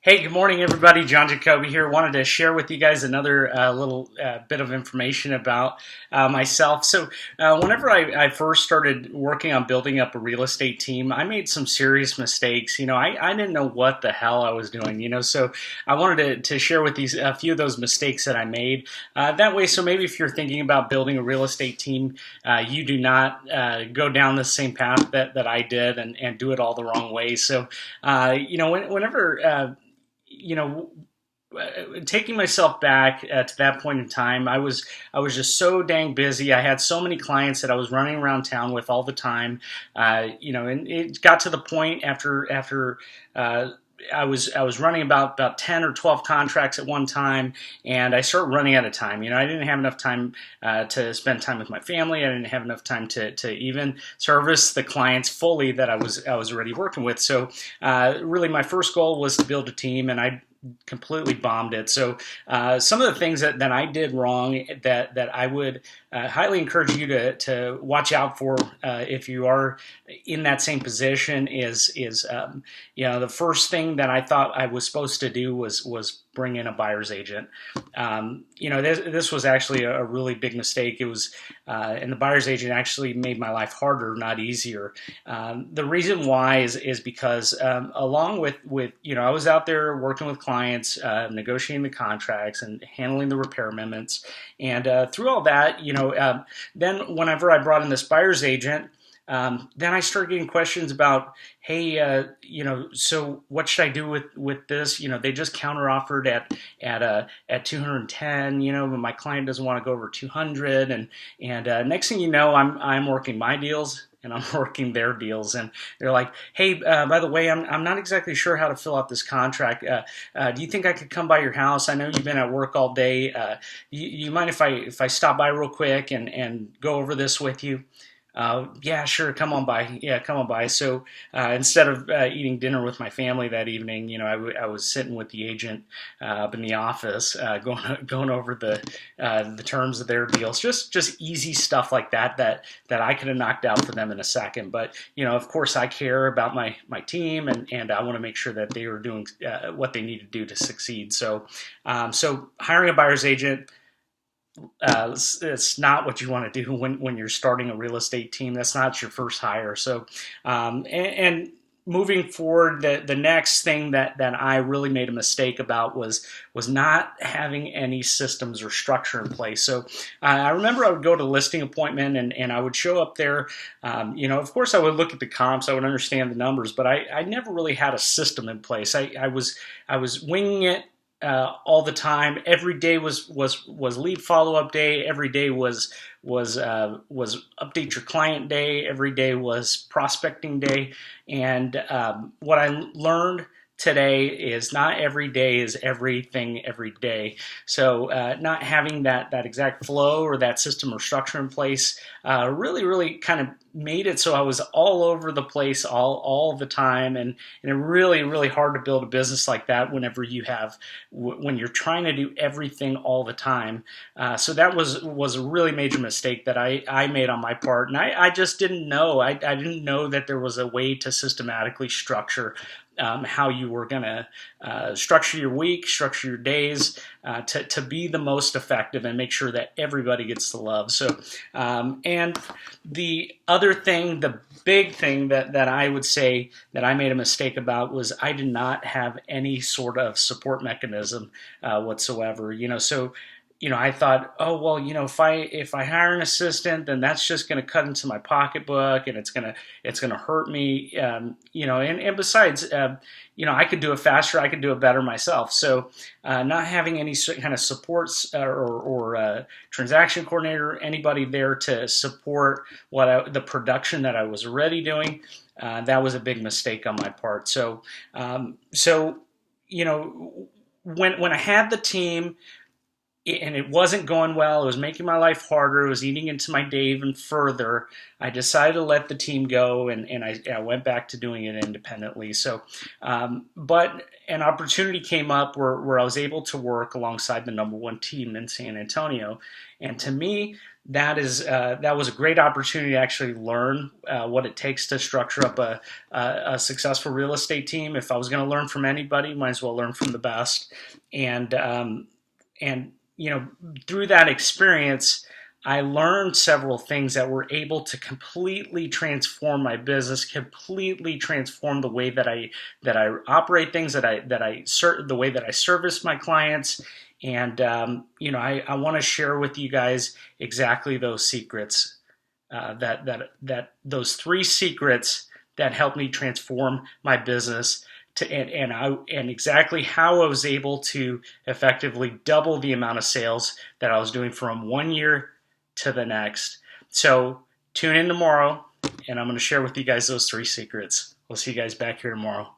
Hey, good morning, everybody. John Jacoby here. Wanted to share with you guys another little bit of information about myself. Whenever I first started working on building up a real estate team, I made some serious mistakes. I didn't know what the hell I was doing, so I wanted to share with you a few of those mistakes that I made. That way, so maybe if you're thinking about building a real estate team, you do not go down the same path that I did and do it all the wrong way. Whenever you know, taking myself back to that point in time, I was just so dang busy. I had so many clients that I was running around town with all the time. And it got to the point after. I was running about 10 or 12 contracts at one time, and I started running out of time. I didn't have enough time to spend time with my family. I didn't have enough time to even service the clients fully that I was already working with. So really, my first goal was to build a team, and I completely bombed it. So some of the things that I did wrong that I would highly encourage you to watch out for if you are in that same position is the first thing that I thought I was supposed to do was bring in a buyer's agent. This was actually a really big mistake. It was, and the buyer's agent actually made my life harder, not easier. The reason why is because along with I was out there working with clients, negotiating the contracts and handling the repair amendments, and through all that, then whenever I brought in this buyer's agent. Then I started getting questions about, hey, so what should I do with this? They just counteroffered at 210, but my client doesn't want to go over 200, and next thing you know, I'm working my deals and I'm working their deals, and they're like, hey, by the way, I'm not exactly sure how to fill out this contract. Do you think I could come by your house? I know you've been at work all day. You mind if I stop by real quick and go over this with you? Yeah, sure. Come on by. Yeah, come on by. So instead of eating dinner with my family that evening, I was sitting with the agent up in the office, going over the terms of their deals. Just easy stuff like that I could have knocked out for them in a second. But of course, I care about my team, and I want to make sure that they are doing what they need to do to succeed. So hiring a buyer's agent. It's not what you want to do when you're starting a real estate team. That's not your first hire. So, and moving forward, the next thing that I really made a mistake about was not having any systems or structure in place. So I remember I would go to a listing appointment and I would show up there. Of course I would look at the comps, I would understand the numbers, but I never really had a system in place. I was winging it. All the time. Every day was lead follow up day. Every day was update your client day. Every day was prospecting day. And what I learned today is not every day is everything every day. So not having that exact flow or that system or structure in place really kind of made it so I was all over the place all the time, and it really hard to build a business like that when you're trying to do everything all the time. So that was a really major mistake that I made on my part, and I just didn't know. I didn't know that there was a way to systematically structure how you were going to structure your week, structure your days to be the most effective and make sure that everybody gets the love. So, and the other thing, the big thing that I would say that I made a mistake about was I did not have any sort of support mechanism whatsoever. I thought, oh well, if I hire an assistant, then that's just going to cut into my pocketbook, and it's gonna hurt me. And besides, I could do it faster, I could do it better myself. So, not having any kind of supports or transaction coordinator, anybody there to support the production that I was already doing, that was a big mistake on my part. So, when I had the team. and it wasn't going well. It was making my life harder. It was eating into my day even further. I decided to let the team go, and I went back to doing it independently. So, but an opportunity came up where I was able to work alongside the number one team in San Antonio, and to me, that was a great opportunity to actually learn what it takes to structure up a successful real estate team. If I was going to learn from anybody, might as well learn from the best. And through that experience, I learned several things that were able to completely transform my business, completely transform the way that I operate things, the way that I service my clients, and I want to share with you guys exactly those secrets, that those three secrets that helped me transform my business and exactly how I was able to effectively double the amount of sales that I was doing from one year to the next. So tune in tomorrow, and I'm going to share with you guys those three secrets. We'll see you guys back here tomorrow.